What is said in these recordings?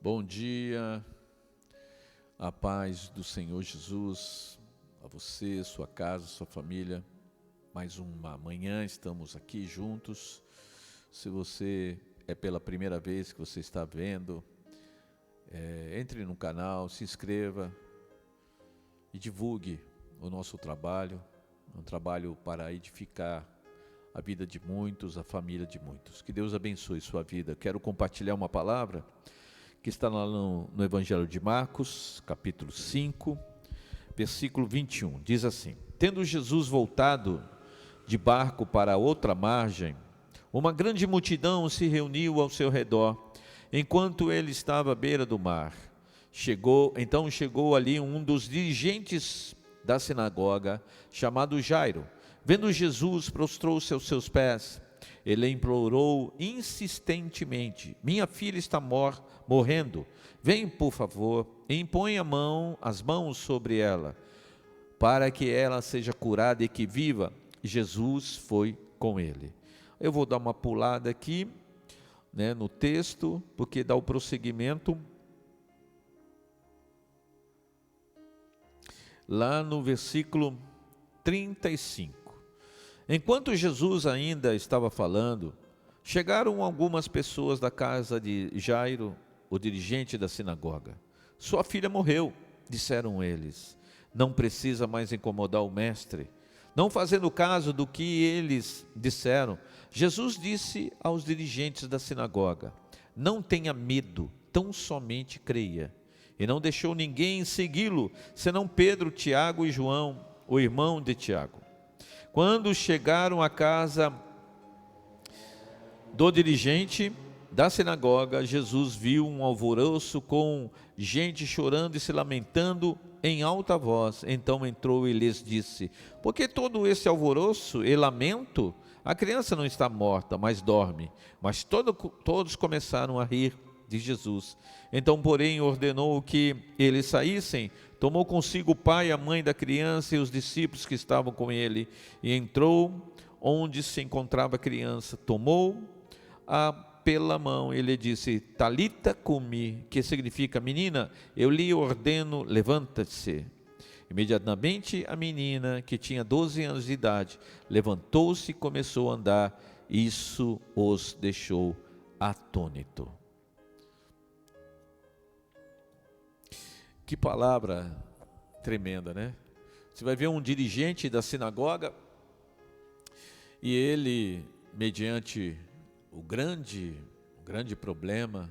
Bom dia, a paz do Senhor Jesus, a você, sua casa, sua família. Mais uma manhã estamos aqui juntos. Se você é pela primeira vez que você está vendo, entre no canal, se inscreva e divulgue o nosso trabalho. É um trabalho para edificar a vida de muitos, a família de muitos. Que Deus abençoe sua vida. Quero compartilhar uma palavra que está lá no Evangelho de Marcos, capítulo 5, versículo 21. Diz assim: Tendo Jesus voltado de barco para outra margem, uma grande multidão se reuniu ao seu redor, enquanto ele estava à beira do mar. Então chegou ali um dos dirigentes da sinagoga, chamado Jairo. Vendo Jesus, prostrou-se aos seus pés. Ele implorou insistentemente: Minha filha está morrendo. Vem, por favor, e impõe as mãos sobre ela, para que ela seja curada e que viva. Jesus foi com ele. Eu vou dar uma pulada aqui, no texto, porque dá o prosseguimento. Lá no versículo 35. Enquanto Jesus ainda estava falando, chegaram algumas pessoas da casa de Jairo, o dirigente da sinagoga. Sua filha morreu, disseram eles. Não precisa mais incomodar o mestre. Não fazendo caso do que eles disseram, Jesus disse aos dirigentes da sinagoga: Não tenha medo, tão somente creia. E não deixou ninguém segui-lo, senão Pedro, Tiago e João, o irmão de Tiago. Quando chegaram à casa do dirigente da sinagoga, Jesus viu um alvoroço com gente chorando e se lamentando em alta voz. Então entrou e lhes disse: Por que todo esse alvoroço e lamento? A criança não está morta, mas dorme. Mas todos começaram a rir de Jesus. Então, porém, ordenou que eles saíssem, tomou consigo o pai, a mãe da criança e os discípulos que estavam com ele, e entrou onde se encontrava a criança, tomou-a pela mão e lhe disse: Talita cumi, que significa: menina, eu lhe ordeno, levanta-se. Imediatamente a menina, que tinha 12 anos de idade, levantou-se e começou a andar. Isso os deixou atônitos. Que palavra tremenda, né? Você vai ver um dirigente da sinagoga e ele, mediante o grande problema,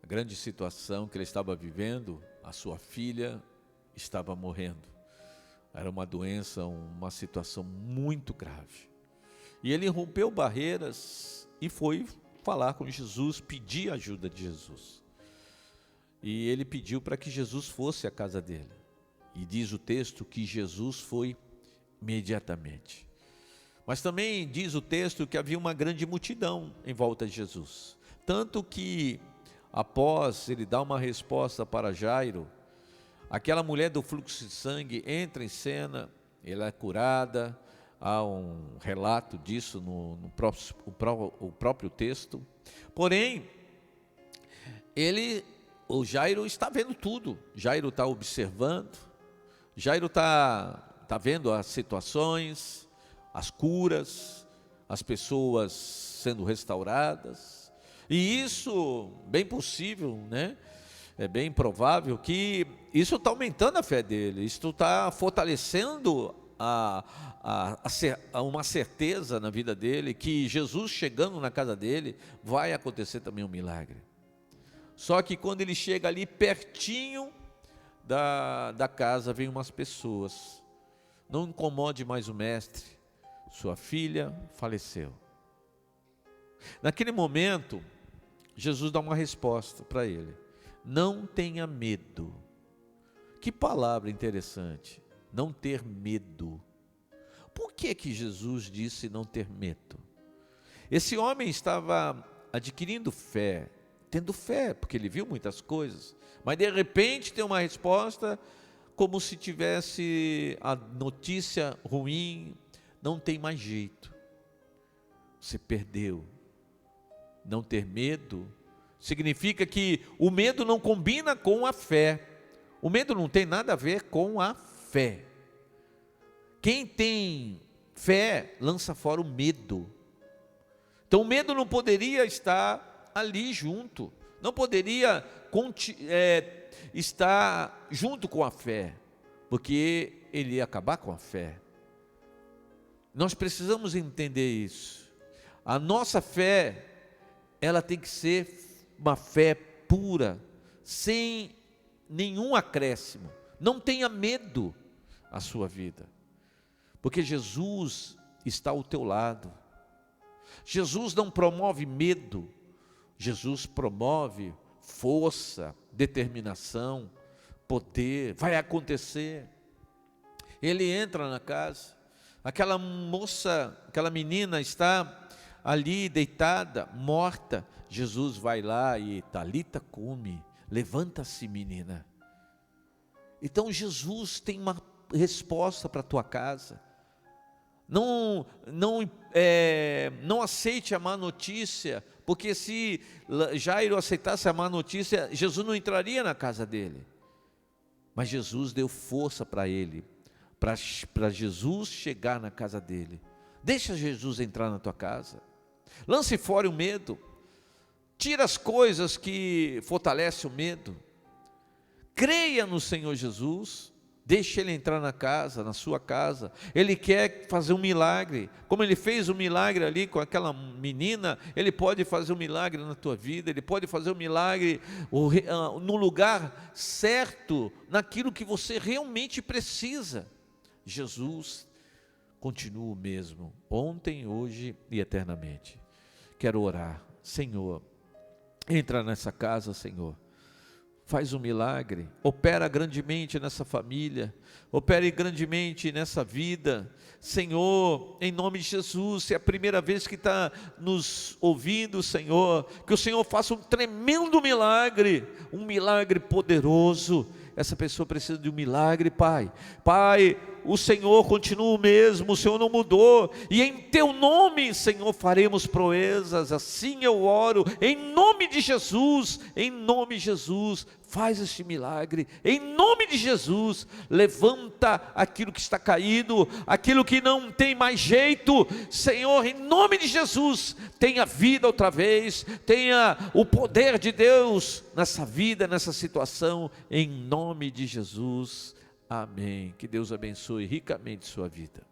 a grande situação que ele estava vivendo, a sua filha estava morrendo. Era uma doença, uma situação muito grave. E ele rompeu barreiras e foi falar com Jesus, pedir a ajuda de Jesus. E ele pediu para que Jesus fosse à casa dele. E diz o texto que Jesus foi imediatamente. Mas também diz o texto que havia uma grande multidão em volta de Jesus. Tanto que, após ele dar uma resposta para Jairo, aquela mulher do fluxo de sangue entra em cena, ela é curada. Há um relato disso no próprio texto. Porém, o Jairo está vendo tudo. Jairo está observando. Jairo está vendo as situações, as curas, as pessoas sendo restauradas. E isso, bem possível, é bem provável que isso está aumentando a fé dele. Isso está fortalecendo uma certeza na vida dele que Jesus chegando na casa dele vai acontecer também um milagre. Só que quando ele chega ali pertinho da casa, vem umas pessoas. Não incomode mais o mestre, sua filha faleceu. Naquele momento, Jesus dá uma resposta para ele: não tenha medo. Que palavra interessante, não ter medo. Por que Jesus disse não ter medo? Esse homem estava adquirindo fé, tendo fé, porque ele viu muitas coisas, mas de repente tem uma resposta como se tivesse a notícia ruim: não tem mais jeito, você perdeu. Não ter medo Significa que o medo não combina com a fé. O medo não tem nada a ver com a fé. Quem tem fé lança fora o medo. Então o medo não poderia estar ali junto, não poderia estar junto com a fé, porque ele ia acabar com a fé. Nós precisamos entender isso. A nossa fé, ela tem que ser uma fé pura, sem nenhum acréscimo. Não tenha medo a sua vida, porque Jesus está ao teu lado. Jesus não promove medo, Jesus promove força, determinação, poder. Vai acontecer. Ele entra na casa, aquela moça, aquela menina está ali deitada, morta. Jesus vai lá e Talita cumi, levanta-se, menina. Então Jesus tem uma resposta para a tua casa. Não aceite a má notícia, porque se Jairo aceitasse a má notícia, Jesus não entraria na casa dele. Mas Jesus deu força para ele, para Jesus chegar na casa dele. Deixa Jesus entrar na tua casa. Lance fora o medo. Tira as coisas que fortalecem o medo. Creia no Senhor Jesus. Deixe Ele entrar na casa, na sua casa. Ele quer fazer um milagre. Como Ele fez um milagre ali com aquela menina, Ele pode fazer um milagre na tua vida. Ele pode fazer um milagre no lugar certo, naquilo que você realmente precisa. Jesus continua o mesmo, ontem, hoje e eternamente. Quero orar. Senhor, entra nessa casa, Senhor. Faz um milagre, opera grandemente nessa família, opere grandemente nessa vida. Senhor, em nome de Jesus, se é a primeira vez que está nos ouvindo, Senhor, que o Senhor faça um tremendo milagre, um milagre poderoso. Essa pessoa precisa de um milagre, Pai. Pai, o Senhor continua o mesmo, o Senhor não mudou, e em Teu nome, Senhor, faremos proezas. Assim eu oro, em nome de Jesus, faz este milagre, em nome de Jesus. Levanta aquilo que está caído, aquilo que não tem mais jeito, Senhor, em nome de Jesus, tenha vida outra vez, tenha o poder de Deus nessa vida, nessa situação, em nome de Jesus, amém. Que Deus abençoe ricamente sua vida.